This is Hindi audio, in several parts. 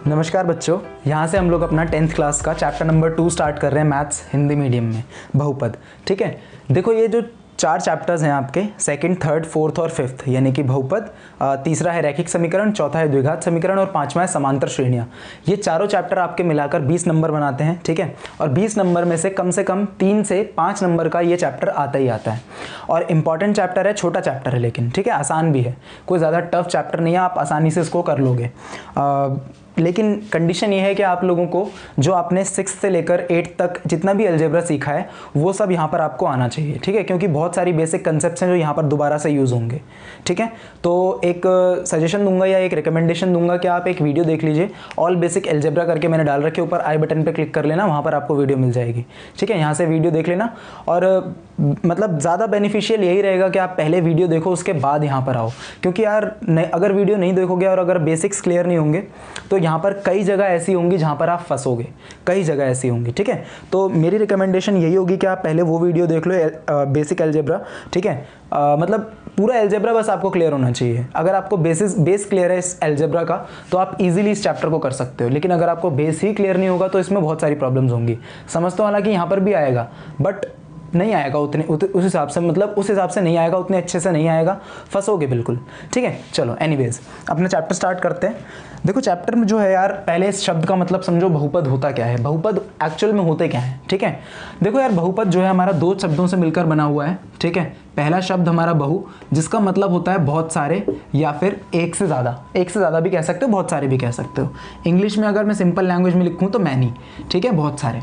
नमस्कार बच्चों, यहाँ से हम लोग अपना 10th क्लास का चैप्टर नंबर 2 स्टार्ट कर रहे हैं मैथ्स हिंदी मीडियम में, बहुपद। ठीक है, देखो ये जो 4 चैप्टर्स हैं आपके, सेकंड, थर्ड, फोर्थ और फिफ्थ, यानी कि बहुपद, तीसरा है रैखिक समीकरण, चौथा है द्विघात समीकरण और पांचवा है समांतर श्रेणियाँ। ये चारों चैप्टर आपके मिलाकर 20 नंबर बनाते हैं। ठीक है, और 20 नंबर में से कम 3 से 5 नंबर का ये चैप्टर आता ही आता है। और इंपॉर्टेंट चैप्टर है, छोटा चैप्टर है लेकिन, ठीक है, आसान भी है, कोई ज़्यादा टफ चैप्टर नहीं है, आप आसानी से इसको कर लोगे। लेकिन कंडीशन ये है कि आप लोगों को जो आपने 6 से लेकर 8 तक जितना भी अलजेब्रा सीखा है वो सब यहाँ पर आपको आना चाहिए। ठीक है, क्योंकि बहुत सारी बेसिक कंसेप्ट्स हैं जो यहाँ पर दोबारा से यूज़ होंगे। ठीक है, तो एक सजेशन दूंगा या एक रिकमेंडेशन दूंगा कि आप एक वीडियो देख लीजिए, ऑल बेसिक अलजेब्रा करके मैंने डाल रखे, ऊपर आई बटन पर क्लिक कर लेना, वहाँ पर आपको वीडियो मिल जाएगी। ठीक है, यहाँ से वीडियो देख लेना, और मतलब ज़्यादा बेनिफिशियल यही रहेगा कि आप पहले वीडियो देखो उसके बाद यहाँ पर आओ, क्योंकि यार अगर वीडियो नहीं देखोगे और अगर बेसिक्स क्लियर नहीं होंगे तो यहाँ पर कई जगह ऐसी होंगी जहाँ पर आप फंसोगे, कई जगह ऐसी होंगी। ठीक है, तो मेरी रिकमेंडेशन यही होगी कि आप पहले वो वीडियो देख लो, बेसिक अलजेब्रा। ठीक है, मतलब पूरा अलजेब्रा बस आपको क्लियर होना चाहिए। अगर आपको बेस क्लियर है इस अलजेब्रा का तो आप इजीली इस चैप्टर को कर सकते हो, लेकिन अगर आपको बेस ही क्लियर नहीं होगा तो इसमें बहुत सारी प्रॉब्लम्स होंगी। समझता हूँ, हालांकि यहाँ पर भी आएगा बट नहीं आएगा उस हिसाब से, मतलब उस हिसाब से नहीं आएगा, उतने अच्छे से नहीं आएगा, फंसोगे बिल्कुल। ठीक है, चलो एनीवेज अपना चैप्टर स्टार्ट करते हैं। देखो चैप्टर में जो है यार, पहले इस शब्द का मतलब समझो, बहुपद होता क्या है, बहुपद एक्चुअल में होते क्या है। ठीक है, देखो यार बहुपद जो है हमारा 2 शब्दों से मिलकर बना हुआ है। ठीक है, पहला शब्द हमारा बहु, जिसका मतलब होता है बहुत सारे या फिर एक से ज़्यादा भी कह सकते हो, बहुत सारे भी कह सकते हो। इंग्लिश में अगर मैं सिंपल लैंग्वेज में लिखूँ तो मैनी। ठीक है, बहुत सारे।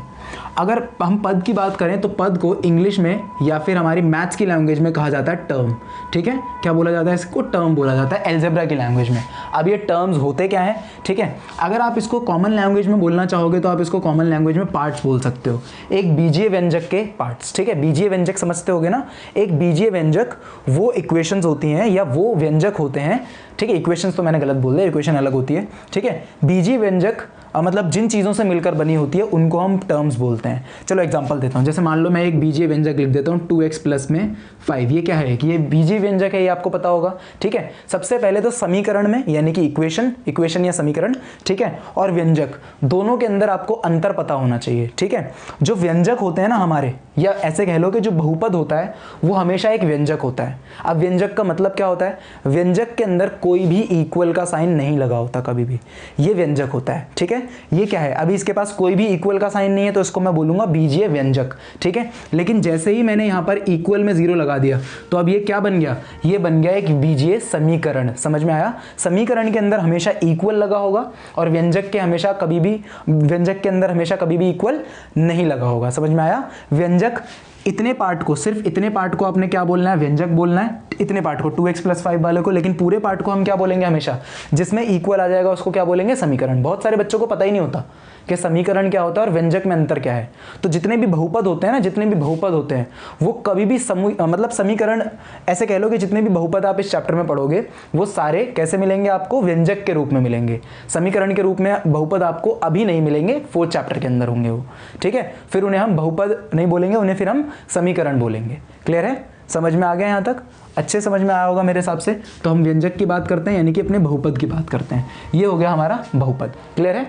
अगर हम पद की बात करें तो पद को इंग्लिश में या फिर हमारी मैथ्स की लैंग्वेज में कहा जाता है टर्म। ठीक है, क्या बोला जाता है इसको? टर्म बोला जाता है अलजेब्रा की लैंग्वेज में। अब ये टर्म्स होते क्या है? ठीक है, अगर आप इसको कॉमन लैंग्वेज में बोलना चाहोगे तो आप इसको कॉमन लैंग्वेज में पार्ट्स बोल सकते हो, एक बीजीय व्यंजक के पार्ट्स। ठीक है, बीजीय व्यंजक समझते होगे ना, एक बीजीय व्यंजक वो इक्वेशंस होती हैं या वो व्यंजक होते हैं। ठीक है, इक्वेशंस तो मैंने गलत बोल दिया, इक्वेशन अलग होती है। ठीक है, बीजीय व्यंजक मतलब जिन चीज़ों से मिलकर बनी होती है उनको हम टर्म्स बोलते हैं। चलो एग्जांपल देता हूँ, जैसे मान लो मैं एक बीजीय व्यंजक लिख देता हूँ 2x प्लस में 5। ये क्या है कि ये बीजीय व्यंजक है, ये आपको पता होगा। ठीक है, सबसे पहले तो समीकरण में यानी कि इक्वेशन या समीकरण, ठीक है, और व्यंजक दोनों के अंदर आपको अंतर पता होना चाहिए। ठीक है, जो व्यंजक होते हैं ना हमारे, या ऐसे कह लो कि जो बहुपद होता है वो हमेशा एक व्यंजक होता है। अब व्यंजक का मतलब क्या होता है? व्यंजक के अंदर कोई भी इक्वल का साइन नहीं लगा होता कभी भी, ये व्यंजक होता है। ठीक है, ये क्या है? अभी इसके पास कोई भी इक्वल का साइन नहीं है तो इसको मैं बोलूंगा बीजीय व्यंजक। ठीक है, लेकिन जैसे ही मैंने यहाँ पर इक्वल में 0 लगा दिया तो अब ये क्या बन गया? ये बन गया एक बीजीय समीकरण। समझ में आया? समीकरण के अंदर हमेशा इक्वल लगा होगा और व्यंजक के अंदर हमेशा कभी भी इक्वल नहीं लगा होगा। समझ में आया? व्यंजक इतने पार्ट को, सिर्फ इतने पार्ट को आपने क्या बोलना है? व्यंजक बोलना है, इतने पार्ट को 2x प्लस 5 वाले को। लेकिन पूरे पार्ट को हम क्या बोलेंगे? हमेशा जिसमें इक्वल आ जाएगा उसको क्या बोलेंगे? समीकरण। बहुत सारे बच्चों को पता ही नहीं होता कि समीकरण क्या होता है और व्यंजक में अंतर क्या है। तो जितने भी बहुपद होते हैं वो कभी भी मतलब समीकरण, ऐसे कह लो कि जितने भी बहुपद आप इस चैप्टर में पढ़ोगे वो सारे कैसे मिलेंगे आपको? व्यंजक के रूप में मिलेंगे। समीकरण के रूप में बहुपद आपको अभी नहीं मिलेंगे, 4th चैप्टर के अंदर होंगे वो। ठीक है, फिर उन्हें हम बहुपद नहीं बोलेंगे, उन्हें फिर हम समीकरण बोलेंगे। क्लियर है? समझ में आ गया यहाँ तक? अच्छे समझ में आया होगा मेरे हिसाब से। तो हम व्यंजक की बात करते हैं, यानी कि अपने बहुपद की बात करते हैं। ये हो गया हमारा बहुपद। क्लियर है?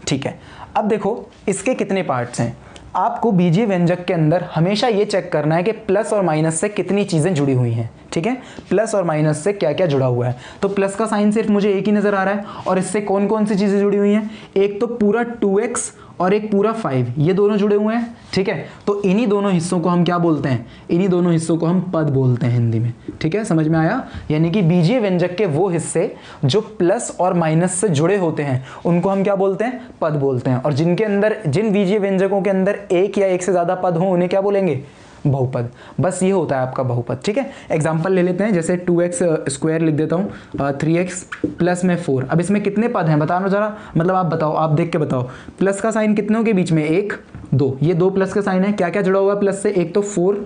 ठीक है, अब देखो इसके कितने पार्ट्स हैं। आपको बीजीय व्यंजक के अंदर हमेशा ये चेक करना है कि प्लस और माइनस से कितनी चीज़ें जुड़ी हुई हैं। ठीक है, प्लस और माइनस से क्या क्या जुड़ा हुआ है। तो प्लस का साइन सिर्फ मुझे एक ही नज़र आ रहा है, और इससे कौन कौन सी चीज़ें जुड़ी हुई हैं? एक तो पूरा 2x और एक पूरा 5, ये दोनों जुड़े हुए हैं। ठीक है, तो इन्हीं दोनों हिस्सों को हम क्या बोलते हैं? इन्हीं दोनों हिस्सों को हम पद बोलते हैं हिंदी में। ठीक है, समझ में आया? यानी कि बीजीय व्यंजक के वो हिस्से जो प्लस और माइनस से जुड़े होते हैं उनको हम क्या बोलते हैं? पद बोलते हैं। और जिन बीजीय व्यंजकों के अंदर एक या एक से ज़्यादा पद हों उन्हें क्या बोलेंगे? बहुपद। बस ये होता है आपका बहुपद। ठीक है, एग्जांपल ले लेते हैं, जैसे 2x स्क्वायर लिख देता हूँ, 3x प्लस में 4। अब इसमें कितने पद हैं बताना जरा, मतलब आप बताओ, आप देख के बताओ। प्लस का साइन कितनों के बीच में? 1 2, ये 2 प्लस का साइन है। क्या क्या जुड़ा हुआ है प्लस से? एक तो 4,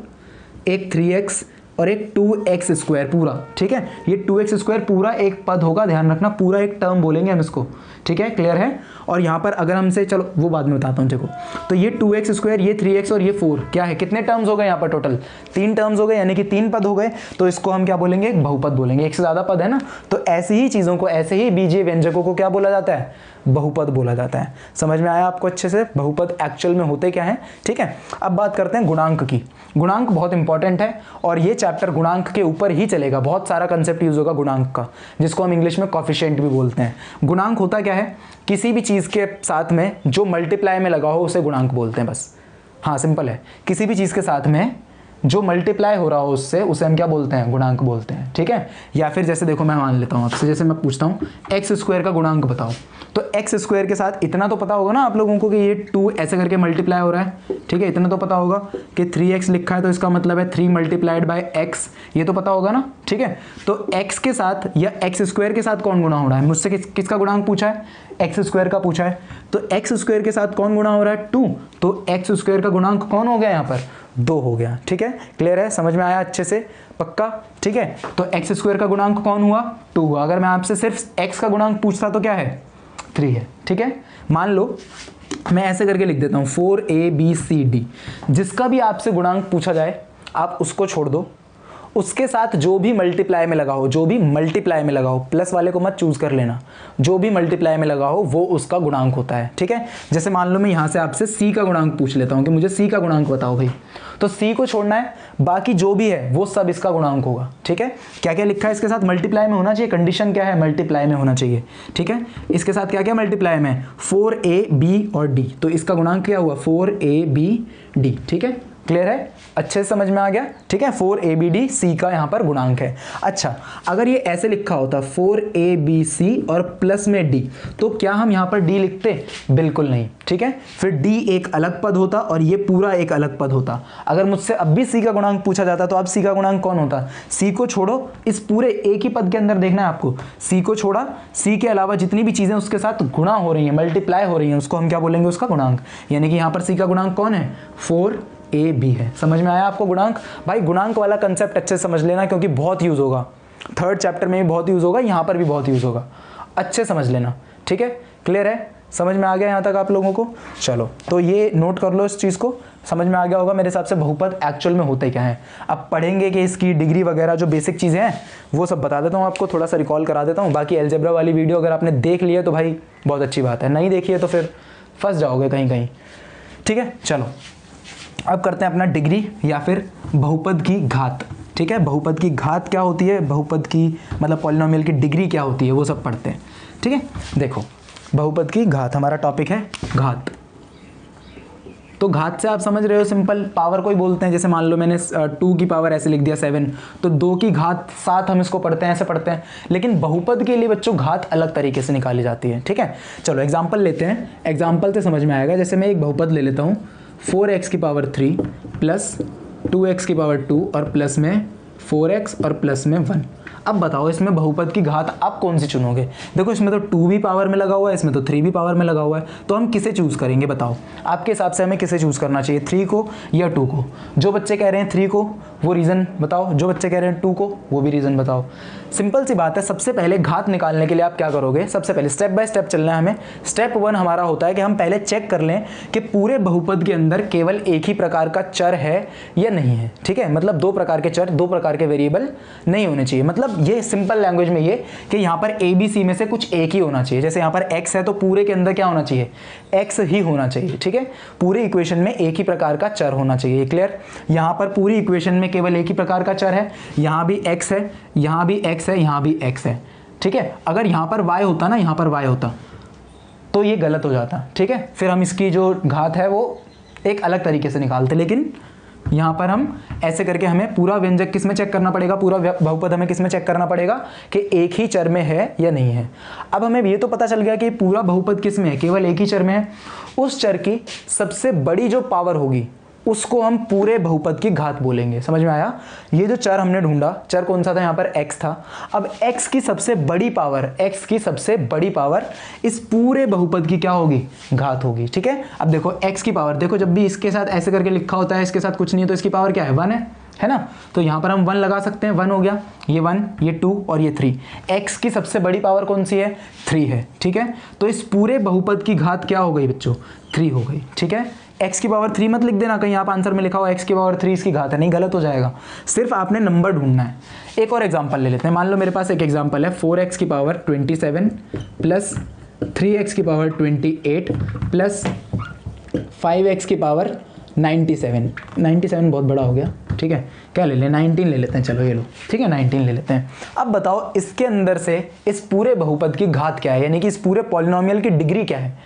एक 3x और एक 2x² पूरा, ठीक है। ये 2x² पूरा एक पद होगा, ध्यान रखना, पूरा एक टर्म बोलेंगे हम इसको, ठीक है, क्लियर है। और यहाँ पर अगर हमसे, चलो वो बाद में बताता हूँ, देखो तो ये 2x², ये 3x और ये 4 क्या है, कितने टर्म्स हो गए यहाँ पर टोटल, 3 टर्म्स हो गए, यानी कि 3 पद हो गए। तो इसको हम क्या बोलेंगे, एक बहुपद बोलेंगे, एक से ज़्यादा पद है ना, तो ऐसी ही चीज़ों को, ऐसे ही बीजीय व्यंजकों को क्या बोला जाता है, बहुपद बोला जाता है। समझ में आया आपको अच्छे से, बहुपद एक्चुअल में होते क्या है, ठीक है। अब बात करते हैं गुणांक की। गुणांक बहुत इंपॉर्टेंट है और ये चैप्टर गुणांक के ऊपर ही चलेगा, बहुत सारा कंसेप्ट यूज होगा गुणांक का, जिसको हम इंग्लिश में कॉफिशिएंट भी बोलते हैं। गुणांक होता क्या है, किसी भी चीज़ के साथ में जो मल्टीप्लाई में लगा हो उसे गुणांक बोलते हैं, बस, हाँ सिंपल है। किसी भी चीज़ के साथ में जो मल्टीप्लाई हो रहा हो उससे, उसे हम क्या बोलते हैं, गुणांक बोलते हैं, ठीक है। या फिर जैसे देखो मैं मान लेता हूँ आपसे, जैसे मैं पूछता हूँ x² का गुणांक बताओ, तो x² के साथ इतना तो पता होगा ना आप लोगों को कि ये 2 ऐसे करके मल्टीप्लाई हो रहा है, ठीक है, इतना तो पता होगा कि 3x लिखा है तो इसका मतलब है 3 × x, ये तो पता होगा ना, ठीक है। तो x के साथ या x² के साथ कौन गुणा हो रहा है, मुझसे किसका गुणांक पूछा है, x² का पूछा है, तो x² के साथ कौन गुणा हो रहा है, 2, तो x² का गुणांक कौन हो गया यहाँ पर, 2 हो गया, ठीक है, क्लियर है, समझ में आया अच्छे से, पक्का, ठीक है। तो x² का गुणांक कौन हुआ, 2 हुआ। अगर मैं आपसे सिर्फ x का गुणांक पूछता तो क्या है, 3 है, ठीक है। मान लो मैं ऐसे करके लिख देता हूँ 4ABCD, जिसका भी आपसे गुणांक पूछा जाए आप उसको छोड़ दो, उसके साथ जो भी मल्टीप्लाई में लगा हो, जो भी मल्टीप्लाई में लगा हो, प्लस वाले को मत चूज कर लेना, जो भी मल्टीप्लाई में लगा हो वो उसका गुणांक होता है, ठीक है। जैसे मान लो मैं यहाँ से आपसे c का गुणांक पूछ लेता हूँ कि मुझे c का गुणांक बताओ भाई, तो c को छोड़ना है, बाकी जो भी है वो सब इसका गुणांक होगा, ठीक है। क्या क्या लिखा है इसके साथ, मल्टीप्लाई में होना चाहिए, कंडीशन क्या है, मल्टीप्लाई में होना चाहिए, ठीक है। इसके साथ क्या क्या मल्टीप्लाई में, 4AB और D, तो इसका गुणांक क्या हुआ, 4ABD, ठीक है, क्लियर है, अच्छे से समझ में आ गया, ठीक है। 4ABD C का यहाँ पर गुणांक है। अच्छा, अगर ये ऐसे लिखा होता 4ABC और प्लस में D, तो क्या हम यहाँ पर D लिखते, बिल्कुल नहीं, ठीक है। फिर D एक अलग पद होता और ये पूरा एक अलग पद होता। अगर मुझसे अब भी C का गुणांक पूछा जाता तो अब C का गुणांक कौन होता, C को छोड़ो, इस पूरे एक ही पद के अंदर देखना है आपको, C को छोड़ा, C के अलावा जितनी भी चीजें उसके साथ गुणा हो रही हैं, मल्टीप्लाई हो रही हैं, उसको हम क्या बोलेंगे, उसका गुणांक। यानी कि यहाँ पर C का गुणांक कौन है, 4AB है। समझ में आया आपको गुणांक, भाई गुणांक वाला कंसेप्ट अच्छे से समझ लेना, क्योंकि बहुत यूज होगा, 3rd चैप्टर में भी बहुत यूज होगा, यहाँ पर भी बहुत यूज होगा, अच्छे समझ लेना, ठीक है, क्लियर है, समझ में आ गया यहाँ तक आप लोगों को। चलो तो ये नोट कर लो, इस चीज़ को समझ में आ गया होगा मेरे हिसाब से बहुपद एक्चुअल में होते क्या है। अब पढ़ेंगे कि इसकी डिग्री वगैरह जो बेसिक चीज़ें हैं वो सब बता देता हूँ आपको, थोड़ा सा रिकॉल करा देता हूँ। बाकी अलजेब्रा वाली वीडियो अगर आपने देख ली है तो भाई बहुत अच्छी बात है, नहीं देखी है तो फिर फंस जाओगे कहीं कहीं, ठीक है। चलो अब करते हैं अपना डिग्री या फिर बहुपद की घात, ठीक है। बहुपद की घात क्या होती है, बहुपद की मतलब पॉलिनोमियल की डिग्री क्या होती है, वो सब पढ़ते हैं, ठीक है। देखो बहुपद की घात हमारा टॉपिक है, घात। तो घात से आप समझ रहे हो, सिंपल पावर को ही बोलते हैं। जैसे मान लो मैंने 2 की पावर ऐसे लिख दिया 7, तो 2 की घात 7 हम इसको पढ़ते हैं, ऐसे पढ़ते हैं। लेकिन बहुपद के लिए बच्चों घात अलग तरीके से निकाली जाती है, ठीक है। चलो एग्जाम्पल लेते हैं, एग्जाम्पल से समझ में आएगा। जैसे मैं एक बहुपद ले लेता हूँ 4x की पावर 3 प्लस 2x की पावर 2 और प्लस में 4x और प्लस में 1। अब बताओ इसमें बहुपद की घात आप कौन सी चुनोगे। देखो इसमें तो 2 भी पावर में लगा हुआ है, इसमें तो 3 भी पावर में लगा हुआ है, तो हम किसे चूज़ करेंगे बताओ। आपके हिसाब से हमें किसे चूज़ करना चाहिए, 3 को या 2 को। जो बच्चे कह रहे हैं 3 को वो रीज़न बताओ, जो बच्चे कह रहे हैं 2 को वो भी रीज़न बताओ। सिंपल सी बात है, सबसे पहले घात निकालने के लिए आप क्या करोगे, सबसे पहले स्टेप बाय स्टेप चलना है हमें। स्टेप 1 हमारा होता है कि हम पहले चेक कर लें कि पूरे बहुपद के अंदर केवल एक ही प्रकार का चर है या नहीं है, ठीक है। मतलब 2 प्रकार के चर, 2 प्रकार के वेरिएबल नहीं होने चाहिए। मतलब ये सिंपल लैंग्वेज में ये कि यहाँ पर ABC में से कुछ एक ही होना चाहिए। जैसे यहाँ पर x है तो पूरे के अंदर क्या होना चाहिए, x ही होना चाहिए, ठीक है। पूरे इक्वेशन में एक ही प्रकार का चर होना चाहिए, क्लियर। यहाँ पर पूरी इक्वेशन में केवल एक ही प्रकार का चर है, यहाँ भी x है, यहाँ भी x है, यहाँ भी x है, ठीक है। अगर यहाँ पर y होता ना, यहाँ पर y होता तो ये गलत हो जाता, ठीक है। फिर हम इसकी जो घात है वो एक अलग तरीके से निकालते, लेकिन यहाँ पर हम ऐसे करके हमें पूरा व्यंजक किस में चेक करना पड़ेगा, पूरा बहुपद हमें किस में चेक करना पड़ेगा कि एक ही चर में है या नहीं है। अब हमें ये तो पता चल गया कि पूरा बहुपद किस में है, केवल एक ही चर में है। उस चर की सबसे बड़ी जो पावर होगी उसको हम पूरे बहुपद की घात बोलेंगे। समझ में आया। ये जो चर हमने ढूंढा, चर कौन सा था, यहाँ पर x था। अब x की सबसे बड़ी पावर, x की सबसे बड़ी पावर इस पूरे बहुपद की क्या होगी, घात होगी, ठीक है। अब देखो x की पावर, देखो जब भी इसके साथ ऐसे करके लिखा होता है, इसके साथ कुछ नहीं है तो इसकी पावर क्या है, 1 है है ना। तो यहाँ पर हम 1 लगा सकते हैं, 1 हो गया, ये 1, ये 2 और ये 3। x की सबसे बड़ी पावर कौन सी है, 3 है, ठीक है। तो इस पूरे बहुपद की घात क्या हो गई बच्चों, 3 हो गई, ठीक है। x की पावर 3 मत लिख देना कहीं आप आंसर में लिखा हो x की पावर 3 इसकी घात है, नहीं, गलत हो जाएगा। सिर्फ आपने नंबर ढूंढना है। एक और एग्जांपल ले लेते हैं। मान लो मेरे पास एक एग्जांपल है 4x की पावर 27 प्लस 3x की पावर 28 प्लस 5x की पावर 97 बहुत बड़ा हो गया, ठीक है। क्या ले लें, 19 ले लेते हैं, चलो ये लो, ठीक है, 19 ले लेते हैं। अब बताओ इसके अंदर से इस पूरे बहुपद की घात क्या है, यानी कि इस पूरे पॉलिनोमियल की डिग्री क्या है,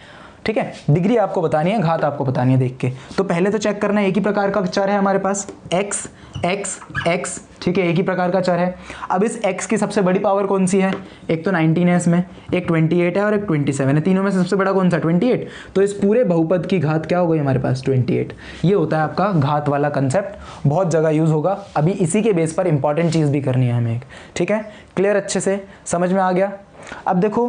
ठीक है। डिग्री आपको बतानी है, घात आपको बतानी है देख के। तो पहले तो चेक करना है, एक ही प्रकार का चर है हमारे पास, x x x, ठीक है, एक ही प्रकार का चर है। अब इस x की सबसे बड़ी पावर कौन सी है, एक तो 19 है इसमें, एक 28 है और एक 27 है, तीनों में से सबसे बड़ा कौन सा, 28। तो इस पूरे बहुपद की घात क्या हो गई हमारे पास, 28। ये होता है आपका घात वाला कंसेप्ट, बहुत जगह यूज होगा। अभी इसी के बेस पर इंपॉर्टेंट चीज़ भी करनी है हमें एक, ठीक है। क्लियर, अच्छे से समझ में आ गया। अब देखो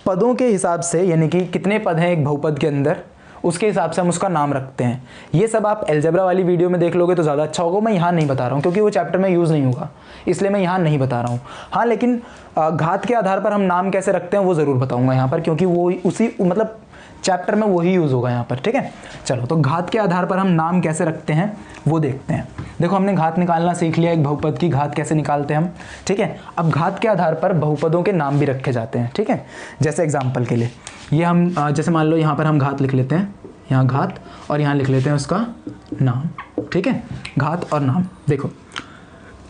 पदों के हिसाब से, यानी कि कितने पद हैं एक बहुपद के अंदर, उसके हिसाब से हम उसका नाम रखते हैं। ये सब आप अलजेब्रा वाली वीडियो में देख लोगे तो ज़्यादा अच्छा होगा। मैं यहाँ नहीं बता रहा हूँ क्योंकि वो चैप्टर में यूज़ नहीं होगा, इसलिए मैं यहाँ नहीं बता रहा हूँ। हाँ, लेकिन घात के आधार पर हम नाम कैसे रखते हैं वो ज़रूर बताऊँगा यहाँ पर, क्योंकि वो उसी मतलब चैप्टर में वही यूज़ होगा यहाँ पर, ठीक है। चलो, तो घात के आधार पर हम नाम कैसे रखते हैं वो देखते हैं। देखो हमने घात निकालना सीख लिया, एक बहुपद की घात कैसे निकालते हैं हम, ठीक है। अब घात के आधार पर बहुपदों के नाम भी रखे जाते हैं, ठीक है। जैसे एग्जाम्पल के लिए ये हम जैसे मान लो यहाँ पर हम घात लिख लेते हैं, यहाँ घात, और यहाँ लिख लेते हैं उसका नाम, ठीक है। घात और नाम देखो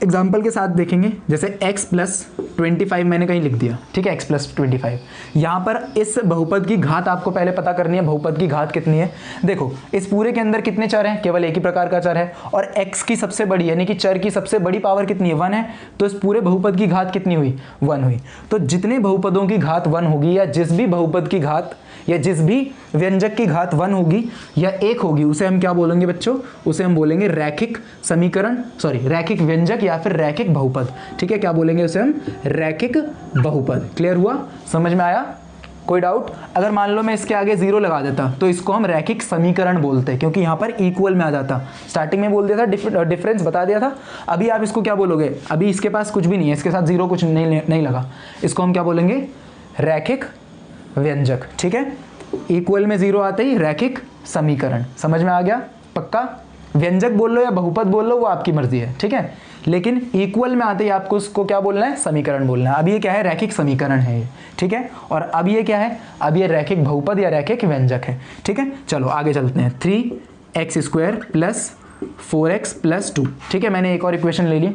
एग्जाम्पल के साथ देखेंगे। जैसे x प्लस 25 मैंने कहीं लिख दिया, ठीक है, x प्लस 25। यहाँ पर इस बहुपद की घात आपको पहले पता करनी है, बहुपद की घात कितनी है। देखो इस पूरे के अंदर कितने चर हैं, केवल एक ही प्रकार का चर है, और x की सबसे बड़ी यानी कि चर की सबसे बड़ी पावर कितनी है, 1 है। तो इस पूरे बहुपद की घात कितनी हुई, 1 हुई। तो जितने बहुपदों की घात 1 होगी, या जिस भी बहुपद की घात या जिस भी व्यंजक की घात 1 होगी या 1 होगी, उसे हम क्या बोलेंगे बच्चों, उसे हम बोलेंगे रैखिक समीकरण, रैखिक व्यंजक या फिर रैखिक बहुपद, ठीक है। क्या बोलेंगे उसे हम, रैखिक बहुपद। क्लियर हुआ, समझ में आया, कोई डाउट। अगर मान लो मैं इसके आगे 0 लगा देता तो इसको हम रैखिक समीकरण बोलते हैं, क्योंकि यहाँ पर इक्वल में आ जाता। स्टार्टिंग में बोल दिया था, डिफरेंस बता दिया था। अभी आप इसको क्या बोलोगे, अभी इसके पास कुछ भी नहीं है, इसके साथ 0 कुछ नहीं लगा, इसको हम क्या बोलेंगे, रैखिक व्यंजक, ठीक है। इक्वल में 0 आते ही रैखिक समीकरण, समझ में आ गया, पक्का। व्यंजक बोल लो या बहुपद बोल लो वो आपकी मर्जी है, ठीक है, लेकिन इक्वल में आते ही आपको उसको क्या बोलना है, समीकरण बोलना है। अब ये क्या है, रैखिक समीकरण है ये, ठीक है। और अब ये क्या है, अब ये रैखिक बहुपद या रैखिक व्यंजक है, ठीक है। चलो आगे चलते हैं। 3x² प्लस 4x प्लस 2, ठीक है। मैंने एक और इक्वेशन ले ली।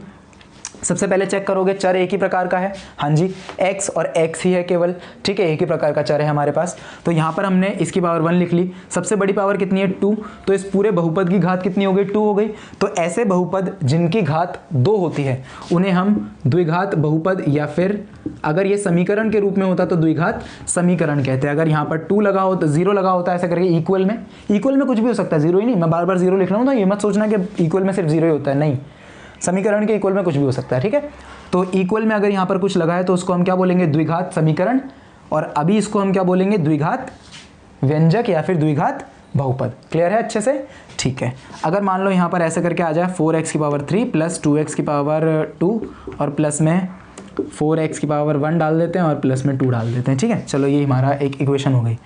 सबसे पहले चेक करोगे चर एक ही प्रकार का है, हाँ जी, x और x ही है केवल, ठीक है, एक ही प्रकार का चर है हमारे पास। तो यहाँ पर हमने इसकी पावर 1 लिख ली, सबसे बड़ी पावर कितनी है, 2। तो इस पूरे बहुपद की घात कितनी हो गई, 2 हो गई। तो ऐसे बहुपद जिनकी घात 2 होती है उन्हें हम द्विघात बहुपद, या फिर अगर ये समीकरण के रूप में होता तो द्विघात समीकरण कहते हैं। अगर यहाँ पर 2 लगा हो तो 0 लगा होता है, ऐसा करके इक्वल में कुछ भी हो सकता है, 0 ही नहीं, मैं बार बार 0 लिख रहा हूँ, तो ये मत सोचना कि इक्वल में सिर्फ 0 ही होता है, नहीं, समीकरण के इक्वल में कुछ भी हो सकता है, ठीक है। तो इक्वल में अगर यहाँ पर कुछ लगा है तो उसको हम क्या बोलेंगे, द्विघात समीकरण, और अभी इसको हम क्या बोलेंगे, द्विघात व्यंजक या फिर द्विघात बहुपद। क्लियर है अच्छे से, ठीक है। अगर मान लो यहाँ पर ऐसे करके आ जाए 4x की पावर 3 प्लस 2x की पावर 2 और प्लस में 4x की पावर 1 डाल देते हैं और प्लस में 2 डाल देते हैं, ठीक है। चलो ये हमारा एक इक्वेशन हो गई।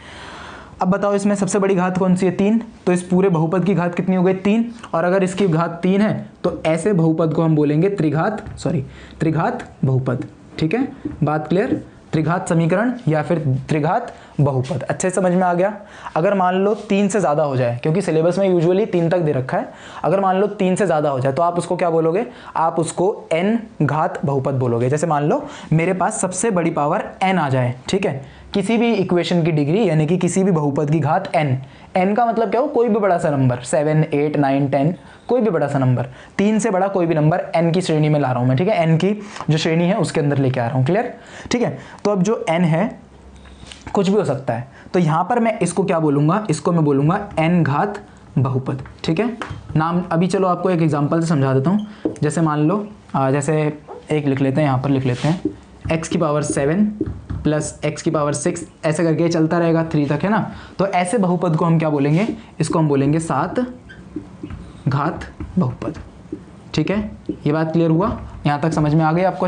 अब बताओ इसमें सबसे बड़ी घात कौन सी है, 3। तो इस पूरे बहुपद की घात कितनी हो गई, 3। और अगर इसकी घात 3 है तो ऐसे बहुपद को हम बोलेंगे त्रिघात बहुपद, ठीक है। बात क्लियर, त्रिघात समीकरण या फिर त्रिघात बहुपद, अच्छे से समझ में आ गया। अगर मान लो 3 से ज़्यादा हो जाए, क्योंकि सिलेबस में यूजुअली 3 तक दे रखा है, अगर मान लो 3 से ज़्यादा हो जाए तो आप उसको क्या बोलोगे, आप उसको n घात बहुपद बोलोगे। जैसे मान लो मेरे पास सबसे बड़ी पावर n आ जाए, ठीक है, किसी भी इक्वेशन की डिग्री यानी कि किसी भी बहुपद की घात n का मतलब क्या हो, कोई भी बड़ा सा नंबर, 7 8 9 10, कोई भी बड़ा सा नंबर, 3 से बड़ा कोई भी नंबर n की श्रेणी में ला रहा हूं मैं, ठीक है, n की जो श्रेणी है उसके अंदर लेके आ रहा हूं। क्लियर, ठीक है। तो अब जो n है कुछ भी हो सकता है, तो यहां पर मैं इसको क्या बोलूंगा, इसको मैं बोलूंगा n घात बहुपद, ठीक है। नाम अभी चलो आपको एक एग्जांपल से समझा देता हूं। जैसे मान लो जैसे एक लिख लेते हैं, यहाँ पर लिख लेते हैं x की पावर 7 प्लस x की पावर 6, ऐसे करके चलता रहेगा 3 तक, है ना। तो ऐसे बहुपद को हम क्या बोलेंगे, इसको हम बोलेंगे 7 घात बहुपद। ठीक है, ये बात क्लियर हुआ? यहाँ तक समझ में आ गई आपको?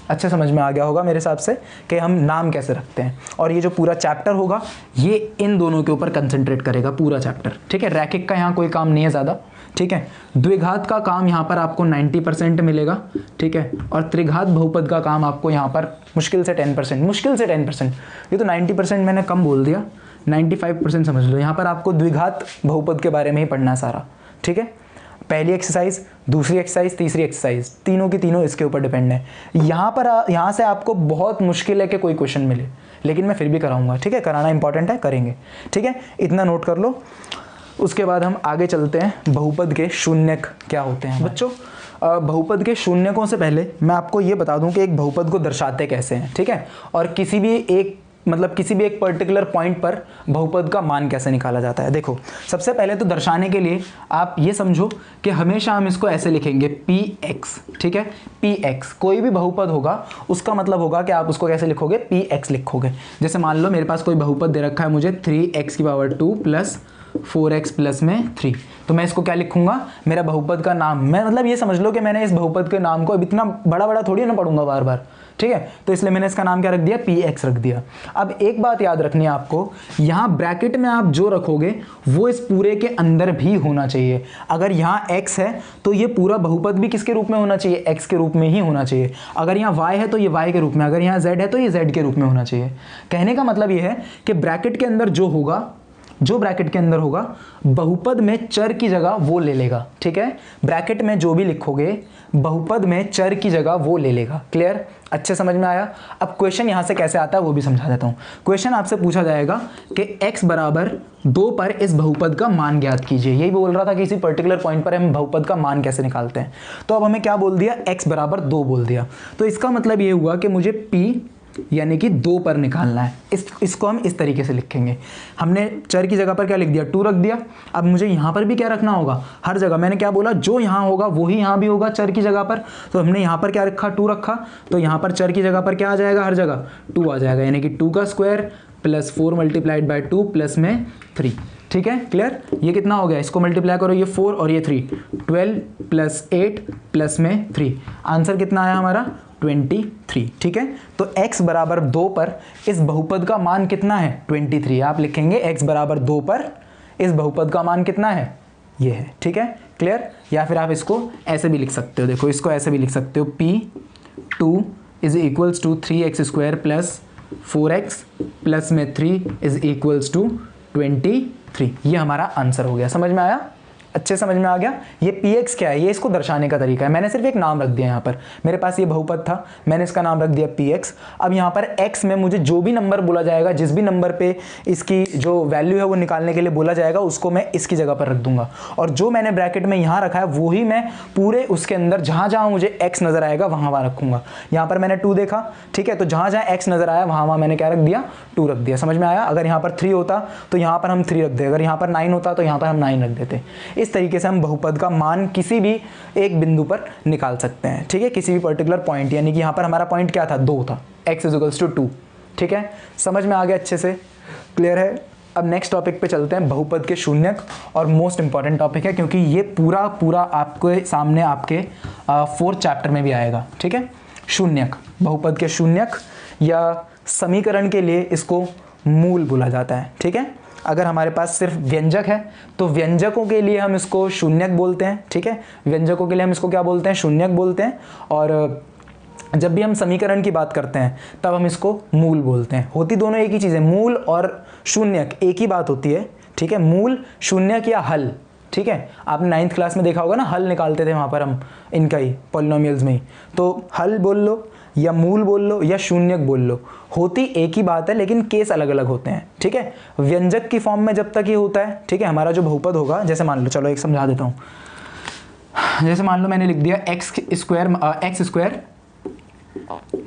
अच्छे समझ में आ गया होगा मेरे हिसाब से कि हम नाम कैसे रखते हैं। और ये जो पूरा चैप्टर होगा ये इन दोनों के ऊपर कंसंट्रेट करेगा पूरा चैप्टर, ठीक है। रैखिक का यहाँ कोई काम नहीं है ज़्यादा, ठीक है। द्विघात का काम यहाँ पर आपको 90% मिलेगा, ठीक है। और त्रिघात बहुपद का काम आपको यहाँ पर मुश्किल से 10%, ये तो 90% मैंने कम बोल दिया, 95% समझ लो। यहाँ पर आपको द्विघात बहुपद के बारे में ही पढ़ना है सारा, ठीक है। पहली एक्सरसाइज, दूसरी एक्सरसाइज, तीसरी एक्सरसाइज, तीनों की तीनों इसके ऊपर डिपेंड है। यहाँ से आपको बहुत मुश्किल है कि कोई क्वेश्चन मिले, लेकिन मैं फिर भी कराऊंगा, ठीक है। कराना इंपॉर्टेंट है, करेंगे, ठीक है। इतना नोट कर लो। उसके बाद हम आगे चलते हैं, बहुपद के शून्यक क्या होते हैं बच्चों। बहुपद के शून्यकों से पहले मैं आपको ये बता दूं कि एक बहुपद को दर्शाते कैसे हैं, ठीक है। और किसी भी एक पर्टिकुलर पॉइंट पर बहुपद का मान कैसे निकाला जाता है। देखो, सबसे पहले तो दर्शाने के लिए आप ये समझो कि हमेशा हम इसको ऐसे लिखेंगे px, ठीक है। px कोई भी बहुपद होगा उसका मतलब होगा कि आप उसको कैसे लिखोगे, px लिखोगे। जैसे मान लो मेरे पास कोई बहुपद दे रखा है मुझे 3x² प्लस 4x प्लस में 3, तो मैं इसको क्या लिखूंगा, मेरा बहुपद का नाम। मैं मतलब ये समझ लो कि मैंने इस बहुपद के नाम को अब इतना बड़ा थोड़ी ना पढ़ूंगा बार बार, ठीक है। तो इसलिए मैंने इसका नाम क्या रख दिया, px रख दिया। अब एक बात याद रखनी है आपको, यहाँ ब्रैकेट में आप जो रखोगे वो इस पूरे के अंदर भी होना चाहिए। अगर यहाँ x है तो ये पूरा बहुपद भी किसके रूप में होना चाहिए, x के रूप में ही होना चाहिए। अगर यहाँ y है तो ये y के रूप में, अगर यहाँ z है तो ये z के रूप में होना चाहिए। कहने का मतलब ये है कि ब्रैकेट के अंदर जो ब्रैकेट के अंदर होगा बहुपद में चर की जगह वो ले लेगा, ठीक है। ब्रैकेट में जो भी लिखोगे बहुपद में चर की जगह वो ले लेगा। क्लियर? अच्छे समझ में आया? अब क्वेश्चन यहां से कैसे आता है वो भी समझा देता हूं। क्वेश्चन आपसे पूछा जाएगा कि x बराबर 2 पर इस बहुपद का मान ज्ञात कीजिए। यही बोल रहा था कि किसी पर्टिकुलर पॉइंट पर हम बहुपद का मान कैसे निकालते हैं। तो अब हमें क्या बोल दिया, x बराबर 2 बोल दिया। तो इसका मतलब ये हुआ कि मुझे p यानी कि 2 पर निकालना है। इसको हम इस तरीके से लिखेंगे। हमने चर की जगह पर क्या लिख दिया, 2 रख दिया। अब मुझे यहाँ पर भी क्या रखना होगा, हर जगह मैंने क्या बोला, जो यहाँ होगा वही यहाँ भी होगा चर की जगह पर। तो हमने यहाँ पर क्या रखा, 2 रखा। तो यहाँ पर चर की जगह पर क्या आ जाएगा, हर जगह 2 आ जाएगा, यानी कि 2 का square plus 4 multiplied by 2 plus में 3, ठीक है। क्लियर? ये कितना हो गया, इसको मल्टीप्लाई करो, ये 4 और ये 3, 12 प्लस 8 प्लस में 3, आंसर कितना आया हमारा 23, ठीक है। तो x बराबर 2 पर इस बहुपद का मान कितना है, 23। आप लिखेंगे x बराबर 2 पर इस बहुपद का मान कितना है, ये है, ठीक है। क्लियर? या फिर आप इसको ऐसे भी लिख सकते हो, देखो इसको ऐसे भी लिख सकते हो, p2 is equals to 3x² plus 4x plus में 3 इज इक्वल्स टू 23। ये हमारा आंसर हो गया। समझ में आया? अच्छे समझ में आ गया। ये px क्या है, ये इसको दर्शाने का तरीका है। मैंने सिर्फ एक नाम रख दिया यहाँ पर, मेरे पास ये बहुपद था, मैंने इसका नाम रख दिया px। अब यहाँ पर x में मुझे जो भी नंबर बोला जाएगा, जिस भी नंबर पे इसकी जो वैल्यू है वो निकालने के लिए बोला जाएगा, उसको मैं इसकी जगह पर रख दूंगा। और जो मैंने ब्रैकेट में यहाँ रखा है वही मैं पूरे उसके अंदर जहाँ जहाँ मुझे x नजर आएगा वहाँ वहाँ रखूंगा। यहाँ पर मैंने 2 देखा, ठीक है, तो जहाँ जहाँ x नजर आया वहाँ वहाँ मैंने क्या रख दिया, 2 रख दिया। समझ में आया? अगर यहाँ पर 3 होता तो यहाँ पर हम 3 रख देते, अगर यहाँ पर 9 होता तो यहाँ पर हम 9 रख देते। इस तरीके से हम बहुपद का मान किसी भी एक बिंदु पर निकाल सकते हैं, ठीक है, किसी भी पर्टिकुलर पॉइंट। यानी कि यहाँ पर हमारा पॉइंट क्या था, 2 था, x = 2, ठीक है। समझ में आ गया अच्छे से? क्लियर है? अब नेक्स्ट टॉपिक पे चलते हैं, बहुपद के शून्यक, और मोस्ट इंपॉर्टेंट टॉपिक है क्योंकि ये पूरा आपके सामने आपके 4th चैप्टर में भी आएगा, ठीक है। शून्यक, बहुपद के शून्यक या समीकरण के लिए इसको मूल बोला जाता है, ठीक है। अगर हमारे पास सिर्फ व्यंजक है तो व्यंजकों के लिए हम इसको शून्यक बोलते हैं, ठीक है। व्यंजकों के लिए हम इसको क्या बोलते हैं, शून्यक बोलते हैं। और जब भी हम समीकरण की बात करते हैं तब हम इसको मूल बोलते हैं। होती दोनों एक ही चीज़ है, मूल और शून्यक एक ही बात होती है, ठीक है। मूल, शून्यक या हल, ठीक है। आपने 9th क्लास में देखा होगा ना, हल निकालते थे वहाँ पर हम इनका ही पॉलिनोमियल्स में ही। तो हल बोल लो या मूल बोल लो या शून्यक बोल लो, होती एक ही बात है, लेकिन केस अलग अलग होते हैं, ठीक है। व्यंजक की फॉर्म में जब तक ये होता है, ठीक है, हमारा जो बहुपद होगा, जैसे मान लो, चलो एक समझा देता हूँ। जैसे मान लो मैंने लिख दिया x²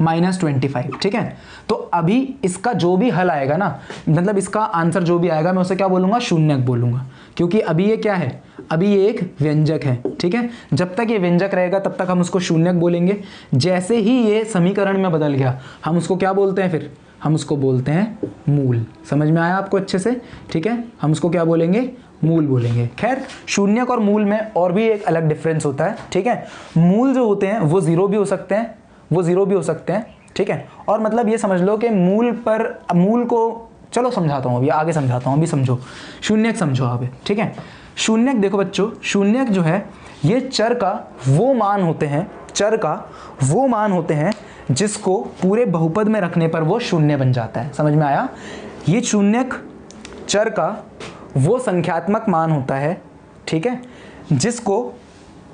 माइनस 25, ठीक है। तो अभी इसका जो भी हल आएगा ना, मतलब इसका आंसर जो भी आएगा, मैं उसे क्या बोलूँगा, शून्यक बोलूँगा, क्योंकि अभी ये क्या है, अभी ये एक व्यंजक है, ठीक है। जब तक ये व्यंजक रहेगा तब तक हम उसको शून्यक बोलेंगे। जैसे ही ये समीकरण में बदल गया हम उसको क्या बोलते हैं, फिर हम उसको बोलते हैं मूल। समझ में आया आपको अच्छे से? ठीक है, हम उसको क्या बोलेंगे? मूल बोलेंगे। खैर, शून्यक और मूल में और भी एक अलग डिफरेंस होता है। ठीक है, मूल जो होते हैं वो जीरो भी हो सकते हैं, वो जीरो भी हो सकते हैं। ठीक है, और मतलब ये समझ लो कि मूल को चलो समझाता हूँ, अभी आगे समझाता हूँ, अभी समझो। शून्यक समझो आप। ठीक है, शून्यक देखो बच्चों, शून्यक जो है ये चर का वो मान होते हैं, चर का वो मान होते हैं जिसको पूरे बहुपद में रखने पर वो शून्य बन जाता है। समझ में आया? ये शून्यक चर का वो संख्यात्मक मान होता है, ठीक है, जिसको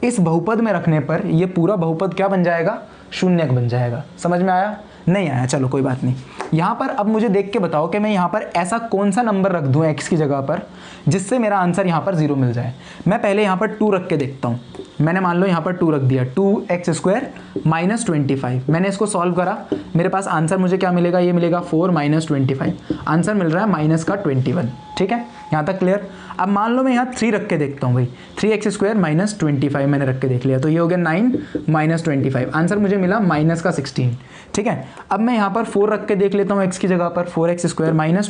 इस बहुपद में रखने पर ये पूरा बहुपद क्या बन जाएगा? शून्यक बन जाएगा। समझ में आया? नहीं आया? चलो कोई बात नहीं। यहाँ पर अब मुझे देख के बताओ कि मैं यहाँ पर ऐसा कौन सा नंबर रख दूँ x की जगह पर जिससे मेरा आंसर यहाँ पर 0 मिल जाए। मैं पहले यहाँ पर 2 रख के देखता हूँ। मैंने मान लो यहाँ पर 2 रख दिया, 2x² - 25। मैंने इसको सॉल्व करा, मेरे पास आंसर मुझे क्या मिलेगा? ये मिलेगा 4 - 25। आंसर मिल रहा है -21। ठीक है, यहाँ तक क्लियर? अब मान लो मैं यहाँ 3 रख के देखता हूँ भाई, 3x² - 25 मैंने रख के देख लिया, तो ये हो गया 9 - 25। आंसर मुझे मिला -16। ठीक है, अब मैं यहाँ पर 4 रख के देख लेता हूँ x की जगह पर, 4x² -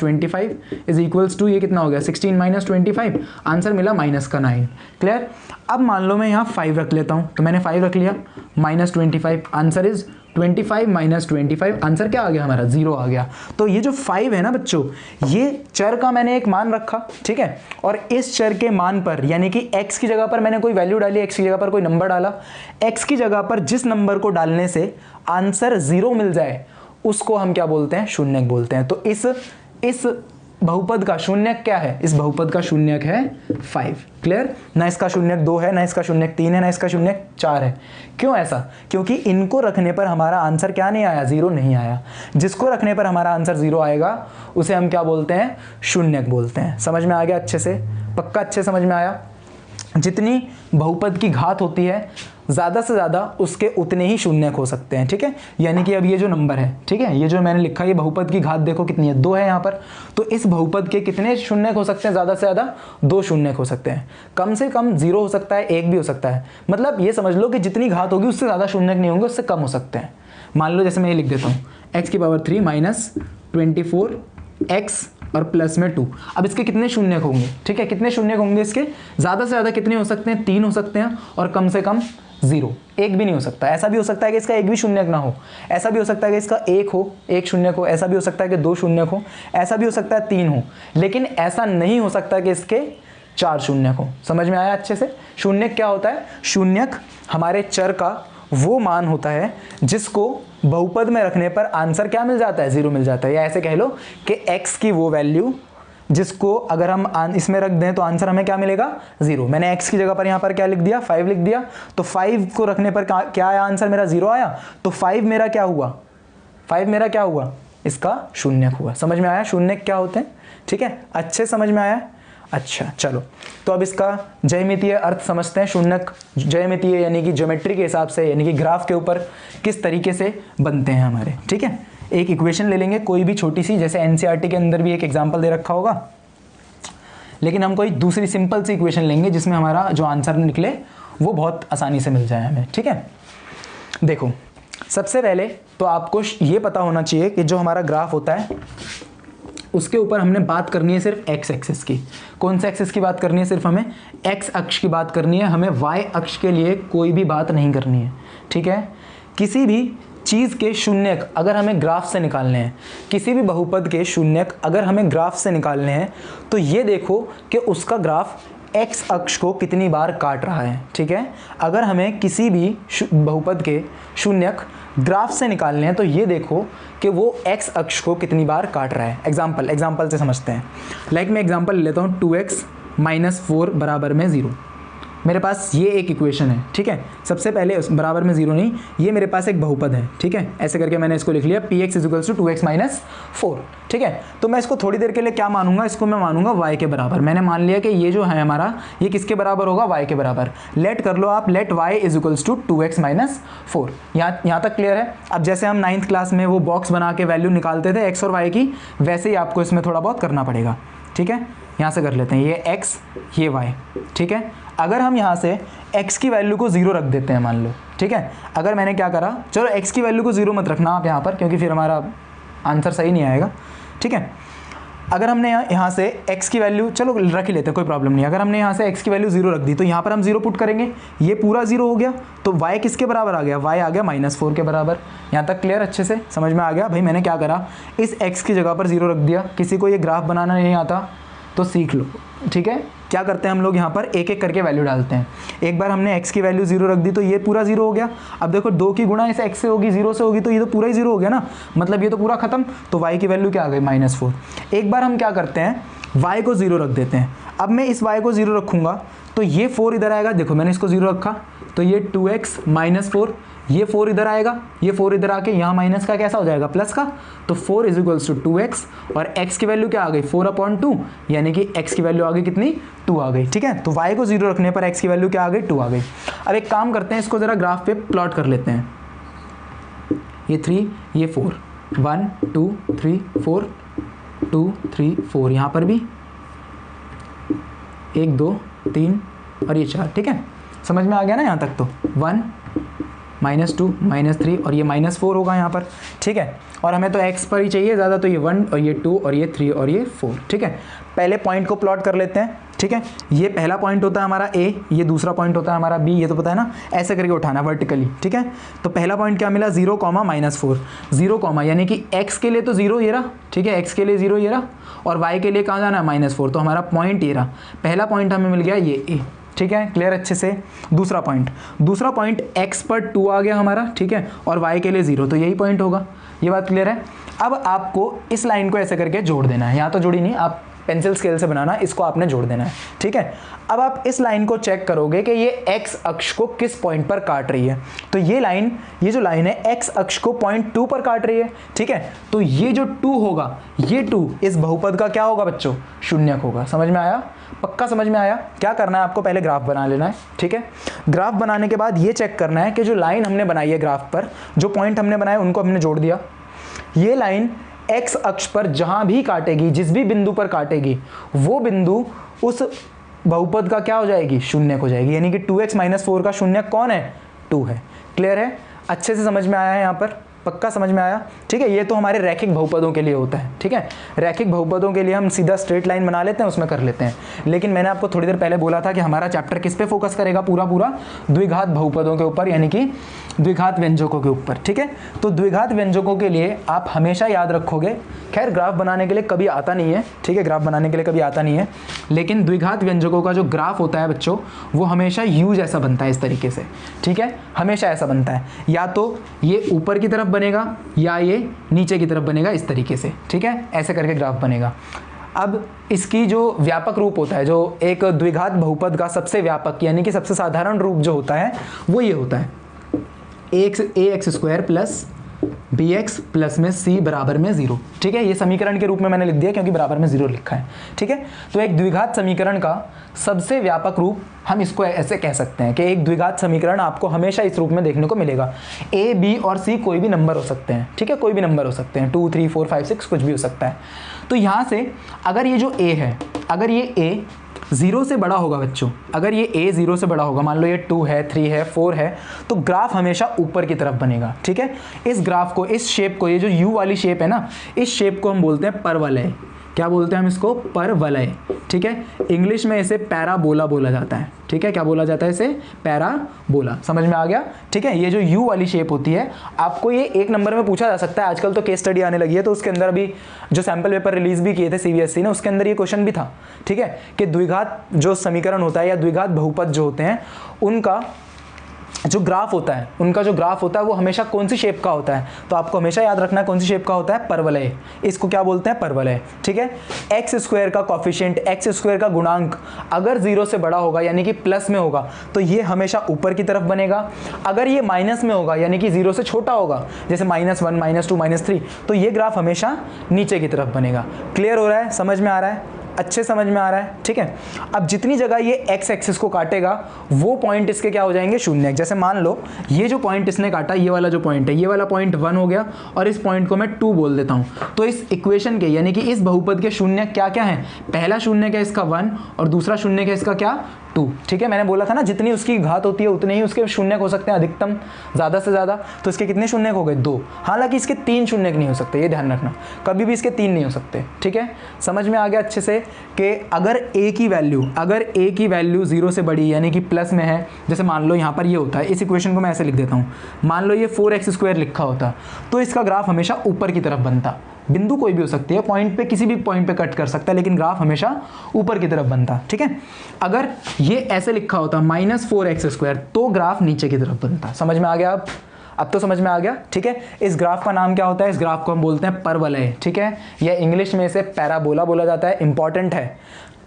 25 = ये कितना हो गया? 16 - 25। आंसर मिला -9। क्लियर? अब मान लो मैं यहाँ 5 रख लेता हूँ, तो मैंने 5 रख लिया, -25। Answer is 25 - 25। आंसर क्या आ गया हमारा? 0 आ गया। तो ये जो 5 है ना बच्चों, ये चर का मैंने एक मान रखा, ठीक है, और इस चर के मान पर यानी कि x की जगह पर मैंने कोई वैल्यू डाली, x की जगह पर कोई नंबर डाला, x की जगह पर जिस नंबर को डालने से आंसर 0 मिल जाए उसको हम क्या बोलते हैं? शून्यक बोलते हैं। तो इस बहुपद का शून्यक क्या है? इस बहुपद का शून्यक है 5। क्लियर? ना इसका शून्यक 2 है, ना इसका शून्यक 3 है, ना इसका शून्यक 4 है। क्यों ऐसा? क्योंकि इनको रखने पर हमारा आंसर क्या नहीं आया? 0 नहीं आया। जिसको रखने पर हमारा आंसर 0 आएगा उसे हम क्या बोलते हैं? शून्यक बोलते हैं। समझ में आ गया अच्छे से? पक्का अच्छे समझ में आया? जितनी बहुपद की घात होती है ज़्यादा से ज़्यादा उसके उतने ही शून्यक हो सकते हैं। ठीक है, यानी कि अब ये जो नंबर है, ठीक है, ये जो मैंने लिखा, ये बहुपद की घात देखो कितनी है? 2 है यहाँ पर। तो इस बहुपद के कितने शून्यक हो सकते हैं? ज़्यादा से ज़्यादा 2 शून्यक हो सकते हैं। कम से कम 0 हो सकता है, 1 भी हो सकता है। मतलब ये समझ लो कि जितनी घात होगी उससे ज़्यादा शून्यक नहीं होंगे, उससे कम हो सकते हैं। मान लो जैसे मैं ये लिख देता हूँ, x³ - 24x और प्लस में 2। अब इसके कितने शून्यक होंगे? ठीक है, कितने शून्यक होंगे इसके? ज़्यादा से ज़्यादा कितने हो सकते हैं? 3 हो सकते हैं, और कम से कम 0, 1 भी नहीं हो सकता। ऐसा भी हो सकता है कि इसका 1 भी शून्यक ना हो, ऐसा भी हो सकता है कि इसका 1 हो, 1 शून्यक हो, ऐसा भी हो सकता है कि 2 शून्यक हो, ऐसा भी हो सकता है 3 हो, लेकिन ऐसा नहीं हो सकता कि इसके 4 शून्यक हो। समझ में आया अच्छे से? शून्यक क्या होता है? शून्यक हमारे चर का वो मान होता है जिसको बहुपद में रखने पर आंसर क्या मिल जाता है? 0 मिल जाता है। या ऐसे कह लो कि x की वो वैल्यू जिसको अगर हम इसमें रख दें तो आंसर हमें क्या मिलेगा? 0। मैंने x की जगह पर यहाँ पर क्या लिख दिया? 5 लिख दिया। तो 5 को रखने पर क्या आया? आंसर मेरा 0 आया। तो 5 मेरा क्या हुआ? 5 मेरा क्या हुआ? इसका शून्यक हुआ। समझ में आया शून्यक क्या होते हैं? ठीक है, अच्छे समझ में आया? अच्छा चलो, तो अब इसका ज्यामितीय अर्थ समझते हैं। शून्यक ज्यामितीय यानी कि ज्योमेट्री के हिसाब से, यानी कि ग्राफ के ऊपर किस तरीके से बनते हैं हमारे। ठीक है, एक इक्वेशन ले लेंगे कोई भी छोटी सी, जैसे एनसीईआरटी के अंदर भी एक एग्जांपल दे रखा होगा, लेकिन हम कोई दूसरी सिंपल सी इक्वेशन लेंगे जिसमें हमारा जो आंसर निकले वो बहुत आसानी से मिल जाए हमें। ठीक है, देखो सबसे पहले तो आपको ये पता होना चाहिए कि जो हमारा ग्राफ होता है उसके ऊपर हमने बात करनी है सिर्फ एक्स एक्सिस की। कौन से एक्सिस की बात करनी है? सिर्फ हमें एक्स अक्ष की बात करनी है, हमें वाई अक्ष के लिए कोई भी बात नहीं करनी है। ठीक है, किसी भी चीज़ के शून्यक अगर हमें ग्राफ से निकालने हैं, किसी भी बहुपद के शून्यक अगर हमें ग्राफ से निकालने हैं, तो ये देखो कि उसका ग्राफ एक्स अक्ष को कितनी बार काट रहा है। ठीक है, अगर हमें किसी भी बहुपद के शून्यक ग्राफ से निकालने हैं तो ये देखो कि वो एक्स अक्ष को कितनी बार काट रहा है। एग्जाम्पल से समझते हैं। लाइक मैं एग्जाम्पल लेता हूँ, 2x - 4 बराबर में 0। मेरे पास ये एक इक्वेशन है। ठीक है, सबसे पहले बराबर में 0 नहीं, ये मेरे पास एक बहुपद है। ठीक है, ऐसे करके मैंने इसको लिख लिया, px = 2x - 4। ठीक है, तो मैं इसको थोड़ी देर के लिए क्या मानूंगा? इसको मैं मानूंगा y के बराबर। मैंने मान लिया कि ये जो है हमारा, ये किसके बराबर होगा? y के बराबर। लेट कर लो आप, लेट y = 2x - 4। यहाँ तक क्लियर है? अब जैसे हम 9th क्लास में वो बॉक्स बना के वैल्यू निकालते थे x और y की, वैसे ही आपको इसमें थोड़ा बहुत करना पड़ेगा। ठीक है, यहाँ से कर लेते हैं, ये x ये y। ठीक है, अगर हम यहाँ से x की वैल्यू को 0 रख देते हैं मान लो। ठीक है, अगर मैंने क्या करा, चलो x की वैल्यू को 0 मत रखना आप यहाँ पर, क्योंकि फिर हमारा आंसर सही नहीं आएगा, ठीक है। अगर हमने यहाँ से x की वैल्यू चलो रख ही लेते हैं, कोई प्रॉब्लम नहीं। अगर हमने यहाँ से x की वैल्यू 0 रख दी तो यहाँ पर हम 0 पुट करेंगे, ये पूरा 0 हो गया, तो y किसके बराबर आ गया, y आ गया -4 के बराबर। यहाँ तक क्लियर, अच्छे से समझ में आ गया। भाई मैंने क्या करा, इस x की जगह पर 0 रख दिया। किसी को ये ग्राफ बनाना नहीं आता तो सीख लो, ठीक है। क्या करते हैं हम लोग यहाँ पर एक एक करके वैल्यू डालते हैं। एक बार हमने x की वैल्यू 0 रख दी तो ये पूरा 0 हो गया। अब देखो 2 की गुणा इस x से होगी, 0 से होगी, तो ये तो पूरा ही 0 हो गया ना, मतलब ये तो पूरा खत्म। तो y की वैल्यू क्या आ गई, -4। एक बार हम क्या करते हैं, y को 0 रख देते हैं। अब मैं इस y को 0 रखूँगा तो ये 4 इधर आएगा, देखो मैंने इसको 0 रखा तो ये 2x -4, ये 4 इधर आएगा, ये 4 इधर आके यहाँ माइनस का कैसा हो जाएगा, प्लस का। तो 4 = 2x और x की वैल्यू क्या आ गई, 4/2, यानी कि x की वैल्यू आ गई कितनी, 2 आ गई, ठीक है। तो y को 0 रखने पर x की वैल्यू क्या आ गई, 2 आ गई। अब एक काम करते हैं, इसको ज़रा ग्राफ पे प्लॉट कर लेते हैं। ये 3, ये 4, 1 2 3 4, 2 3 4, यहाँ पर भी 1 2 3 और ये 4, ठीक है। समझ में आ गया ना यहाँ तक। तो 1 -2 -3 और ये -4 होगा यहाँ पर, ठीक है। और हमें तो x पर ही चाहिए ज़्यादा, तो ये 1 और ये 2 और ये 3 और ये 4, ठीक है। पहले पॉइंट को प्लॉट कर लेते हैं, ठीक है। ये पहला पॉइंट होता है हमारा a, ये दूसरा पॉइंट होता है हमारा b, ये तो पता है ना, ऐसे करके उठाना वर्टिकली, ठीक है। तो पहला पॉइंट क्या मिला, 0, -4, 0, यानी कि x के लिए तो 0 ये रहा, ठीक है, x के लिए 0 ये रहा, और y के लिए कहाँ जाना है, -4, तो हमारा पॉइंट ये रहा। पहला पॉइंट हमें मिल गया ये a, ठीक है, क्लियर अच्छे से। दूसरा पॉइंट x पर 2 आ गया हमारा, ठीक है, और y के लिए 0, तो यही पॉइंट होगा। ये बात क्लियर है। अब आपको इस लाइन को ऐसे करके जोड़ देना है, यहाँ तो जोड़ी नहीं, आप पेंसिल स्केल से बनाना, इसको आपने जोड़ देना है, ठीक है। अब आप इस लाइन को चेक करोगे कि ये x अक्ष को किस पॉइंट पर काट रही है। तो ये जो लाइन है x अक्ष को पॉइंट 2 पर काट रही है, ठीक है। तो ये जो 2 होगा, ये 2 इस बहुपद का क्या होगा बच्चों, शून्यक होगा। समझ में आया, पक्का समझ में आया। क्या करना है आपको, पहले ग्राफ बना लेना है, ठीक है। ग्राफ बनाने के बाद ये चेक करना है कि जो लाइन हमने बनाई है ग्राफ पर, जो पॉइंट हमने बनाए उनको हमने जोड़ दिया। ये लाइन x अक्ष पर जहां भी काटेगी, जिस भी बिंदु पर काटेगी, वो बिंदु उस बहुपद का क्या हो जाएगी, शून्यक हो जाएगी। यानी कि 2x -4 का शून्यक कौन है, 2 है। क्लियर है, अच्छे से समझ में आया है यहाँ पर, पक्का समझ में आया, ठीक है। ये तो हमारे रैखिक बहुपदों के लिए होता है, ठीक है। रैखिक बहुपदों के लिए हम सीधा स्ट्रेट लाइन बना लेते हैं, उसमें कर लेते हैं। लेकिन मैंने आपको थोड़ी देर पहले बोला था कि हमारा चैप्टर किस पे फोकस करेगा, पूरा द्विघात बहुपदों के ऊपर, यानी कि द्विघात व्यंजकों के ऊपर, ठीक है। तो द्विघात व्यंजकों के लिए आप हमेशा याद रखोगे, खैर ग्राफ बनाने के लिए कभी आता नहीं है, ठीक है, ग्राफ बनाने के लिए कभी आता नहीं है, लेकिन द्विघात व्यंजकों का जो ग्राफ होता है बच्चों, वो हमेशा यू जैसा बनता है, इस तरीके से, ठीक है, हमेशा ऐसा बनता है। या तो ये ऊपर की तरफ बनेगा या ये नीचे की तरफ बनेगा, इस तरीके से, ठीक है, ऐसे करके ग्राफ बनेगा। अब इसकी जो व्यापक रूप होता है, जो एक द्विघात बहुपद का सबसे व्यापक यानी कि सबसे साधारण रूप जो होता है, वो ये होता है, ax² प्लस bx प्लस में c बराबर में 0, ठीक है। ये समीकरण के रूप में मैंने लिख दिया क्योंकि बराबर में 0 लिखा है, ठीक है। तो एक द्विघात समीकरण का सबसे व्यापक रूप हम इसको ऐसे कह सकते हैं कि एक द्विघात समीकरण आपको हमेशा इस रूप में देखने को मिलेगा। a, b और c कोई भी नंबर हो सकते हैं, ठीक है, कोई भी नंबर हो सकते हैं, 2 3 4 5 6 कुछ भी हो सकता है। तो यहाँ से अगर ये जो a है, अगर ये a 0 से बड़ा होगा बच्चों, अगर ये a 0 से बड़ा होगा, मान लो ये 2 है 3 है 4 है, तो ग्राफ हमेशा ऊपर की तरफ बनेगा, ठीक है। इस ग्राफ को, इस शेप को, ये जो u वाली शेप है ना, इस शेप को हम बोलते हैं परवलय। क्या बोलते हैं हम इसको, परवलय, ठीक है। इंग्लिश में इसे पैराबोला बोला जाता है, ठीक है। क्या बोला जाता है इसे, पैराबोला। समझ में आ गया, ठीक है। ये जो u वाली शेप होती है, आपको ये 1 नंबर में पूछा जा सकता है। आजकल तो केस स्टडी आने लगी है, तो उसके अंदर अभी जो सैंपल पेपर रिलीज भी किए थे CBSE ने, उसके अंदर ये क्वेश्चन भी था, ठीक है, कि द्विघात जो समीकरण होता है या द्विघात बहुपद जो होते हैं, उनका जो ग्राफ होता है, वो हमेशा कौन सी शेप का होता है। तो आपको हमेशा याद रखना है कौन सी शेप का होता है, परवलय। इसको क्या बोलते हैं, परवलय, ठीक है। x² का कॉफिशिएंट, x² का गुणांक अगर 0 से बड़ा होगा यानी कि प्लस में होगा, तो ये हमेशा ऊपर की तरफ बनेगा। अगर ये माइनस में होगा यानी कि 0 से छोटा होगा, जैसे -1 -2 -3, तो ये ग्राफ हमेशा नीचे की तरफ बनेगा। क्लियर हो रहा है, समझ में आ रहा है, अच्छे समझ में आ रहा है, ठीक है। अब जितनी जगह ये x एक्सिस को काटेगा, वो पॉइंट इसके क्या हो जाएंगे, शून्यक। जैसे मान लो ये जो पॉइंट इसने काटा, ये वाला जो पॉइंट है, ये वाला पॉइंट 1 हो गया, और इस पॉइंट को मैं 2 बोल देता हूं। तो इस इक्वेशन के यानी कि इस बहुपद के शून्यक क्या क्या है, पहला शून्यक है इसका 1 और दूसरा शून्यक है इसका क्या, 2। ठीक है, मैंने बोला था ना जितनी उसकी घात होती है उतने ही उसके शून्यक हो सकते हैं अधिकतम, ज़्यादा से ज़्यादा। तो इसके कितने शून्यक हो गए? 2। हालांकि इसके 3 शून्यक नहीं हो सकते, ये ध्यान रखना, कभी भी इसके 3 नहीं हो सकते। ठीक है, समझ में आ गया अच्छे से कि अगर a की वैल्यू 0 से बड़ी यानी कि प्लस में है, जैसे मान लो यहाँ पर ये होता है, इस इक्वेशन को मैं ऐसे लिख देता हूँ, मान लो ये 4x² लिखा होता तो इसका ग्राफ हमेशा ऊपर की तरफ बनता। बिंदु कोई भी हो सकती है, पॉइंट पे किसी भी पॉइंट पे कट कर सकता है, लेकिन ग्राफ हमेशा ऊपर की तरफ बनता। ठीक है, अगर ये ऐसे लिखा होता -4x² तो ग्राफ नीचे की तरफ बनता। समझ में आ गया? अब तो समझ में आ गया। ठीक है, इस ग्राफ का नाम क्या होता है? इस ग्राफ को हम बोलते हैं परवलय। ठीक है, यह इंग्लिश में इसे पैराबोला बोला जाता है। इंपॉर्टेंट है,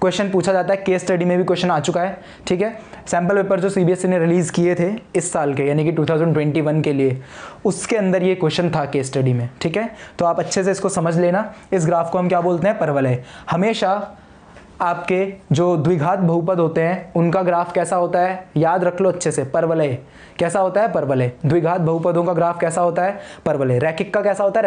क्वेश्चन पूछा जाता है, केस स्टडी में भी क्वेश्चन आ चुका है। ठीक है, सैम्पल पेपर जो सीबीएसई ने रिलीज़ किए थे इस साल के यानी कि 2021 के लिए, उसके अंदर ये क्वेश्चन था केस स्टडी में। ठीक है, तो आप अच्छे से इसको समझ लेना। इस ग्राफ को हम क्या बोलते हैं? परवलय। हमेशा आपके जो द्विघात बहुपद होते हैं उनका ग्राफ कैसा होता है? याद रख लो अच्छे से, परवलय कैसा होता है? परवलय। द्विघात बहुपदों का ग्राफ कैसा होता है? परवलय। रैखिक का कैसा होता है?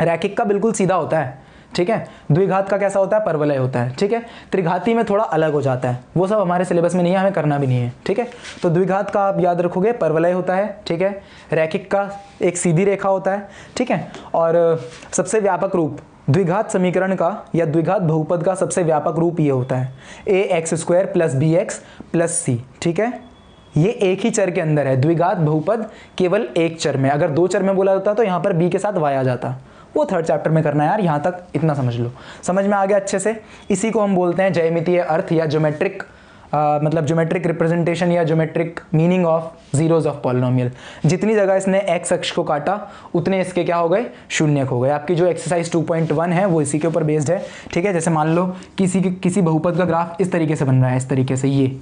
रैखिक का बिल्कुल सीधा होता है। ठीक है, द्विघात का कैसा होता है? परवलय होता है। ठीक है, त्रिघाती में थोड़ा अलग हो जाता है, वो सब हमारे सिलेबस में नहीं है, हमें करना भी नहीं है। ठीक है, तो द्विघात का आप याद रखोगे परवलय होता है। ठीक है, रैखिक का एक सीधी रेखा होता है। ठीक है, और सबसे व्यापक रूप द्विघात समीकरण का या द्विघात बहुपद का सबसे व्यापक रूप ये होता है ax² + bx + c। ठीक है, ये एक ही चर के अंदर है। द्विघात बहुपद केवल एक चर में, अगर 2 चर में बोला जाता तो यहाँ पर b के साथ y आ जाता, वो 3rd चैप्टर में करना है यार। यहाँ तक इतना समझ लो, समझ में आ गया अच्छे से। इसी को हम बोलते हैं ज्यामितीय अर्थ या ज्योमेट्रिक मतलब ज्योमेट्रिक रिप्रेजेंटेशन या geometric meaning of zeros of polynomial. जितनी जगह इसने एक्स अक्ष को काटा उतने इसके क्या हो गए? शून्यक हो गए। आपकी जो एक्सरसाइज 2.1 है वो इसी के ऊपर बेस्ड है। ठीक है, जैसे मान लो किसी बहुपद का ग्राफ इस तरीके से बन रहा है, इस तरीके से ये।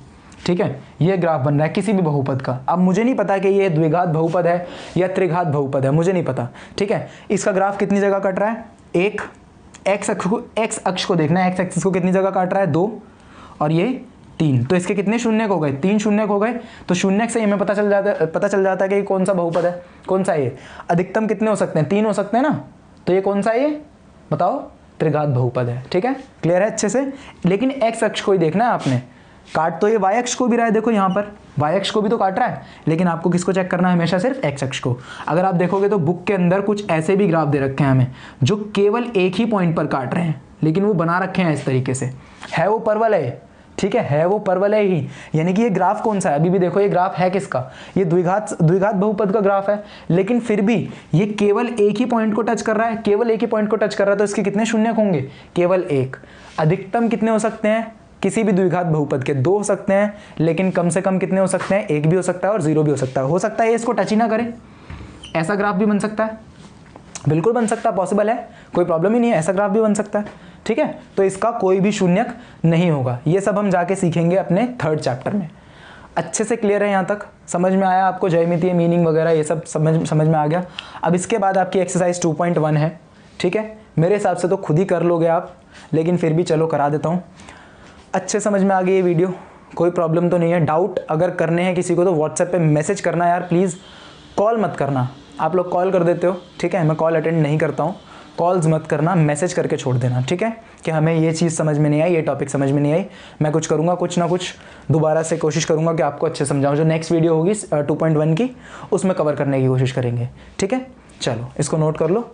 ठीक है, ये ग्राफ बन रहा है किसी भी बहुपद का। अब मुझे नहीं पता कि ये द्विघात बहुपद है या त्रिघात बहुपद है, मुझे नहीं पता। ठीक है, इसका ग्राफ कितनी जगह कट रहा है? एक एक्स अक्ष को देखना है, एक्स एक्सिस को कितनी जगह काट रहा है? 2 और ये 3। तो इसके कितने शून्यक हो गए? 3 शून्यक हो गए। तो शून्यक से हमें पता चल जाता है कि कौन सा बहुपद है, कौन सा ये। अधिकतम कितने हो सकते हैं? 3 हो सकते हैं ना। तो ये कौन सा है? ये बताओ, त्रिघात बहुपद है। ठीक है, क्लियर है अच्छे से। लेकिन एक्स अक्ष को ही देखना है आपने, काट तो ये वाई अक्ष को भी रहा है, देखो यहाँ पर वाई अक्ष को भी तो काट रहा है, लेकिन आपको किसको चेक करना है? हमेशा सिर्फ एक्स अक्ष को। अगर आप देखोगे तो बुक के अंदर कुछ ऐसे भी ग्राफ दे रखे हैं हमें जो केवल एक ही पॉइंट पर काट रहे हैं, लेकिन वो बना रखे हैं इस तरीके से, है वो परवलय। ठीक है वो परवलय ही। यानी कि ये ग्राफ कौन सा है? अभी भी देखो ये ग्राफ है किसका? ये द्विघात बहुपद का ग्राफ है, लेकिन फिर भी ये केवल एक ही पॉइंट को टच कर रहा है, केवल एक ही पॉइंट को टच कर रहा है। तो इसके कितने शून्यक होंगे? केवल 1। अधिकतम कितने हो सकते हैं? किसी भी द्विघात बहुपद के 2 हो सकते हैं, लेकिन कम से कम कितने हो सकते हैं? 1 भी हो सकता है और 0 भी हो सकता है। हो सकता है ये इसको टच ही ना करे, ऐसा ग्राफ भी बन सकता है, बिल्कुल बन सकता है, पॉसिबल है, कोई प्रॉब्लम ही नहीं है, ऐसा ग्राफ भी बन सकता है। ठीक है, तो इसका कोई भी शून्यक नहीं होगा। ये सब हम जाके सीखेंगे अपने 3rd चैप्टर में। अच्छे से क्लियर है? यहाँ तक समझ में आया आपको? ज्यामितीय मीनिंग वगैरह ये सब समझ में आ गया। अब इसके बाद आपकी एक्सरसाइज 2.1 है। ठीक है, मेरे हिसाब से तो खुद ही कर लोगे आप, लेकिन फिर भी चलो करा देता हूँ। अच्छे समझ में आ गई ये वीडियो? कोई प्रॉब्लम तो नहीं है? डाउट अगर करने हैं किसी को तो व्हाट्सएप पे मैसेज करना यार, प्लीज़ कॉल मत करना। आप लोग कॉल कर देते हो, ठीक है, मैं कॉल अटेंड नहीं करता हूँ। कॉल्स मत करना, मैसेज करके छोड़ देना। ठीक है, कि हमें ये चीज़ समझ में नहीं आई, ये टॉपिक समझ में नहीं आई, मैं कुछ करूँगा, कुछ ना कुछ दोबारा से कोशिश करूँगा कि आपको अच्छे समझाऊँ। जो नेक्स्ट वीडियो होगी 2.1 की, उसमें कवर करने की कोशिश करेंगे। ठीक है, चलो इसको नोट कर लो।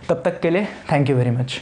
तब तक के लिए थैंक यू वेरी मच।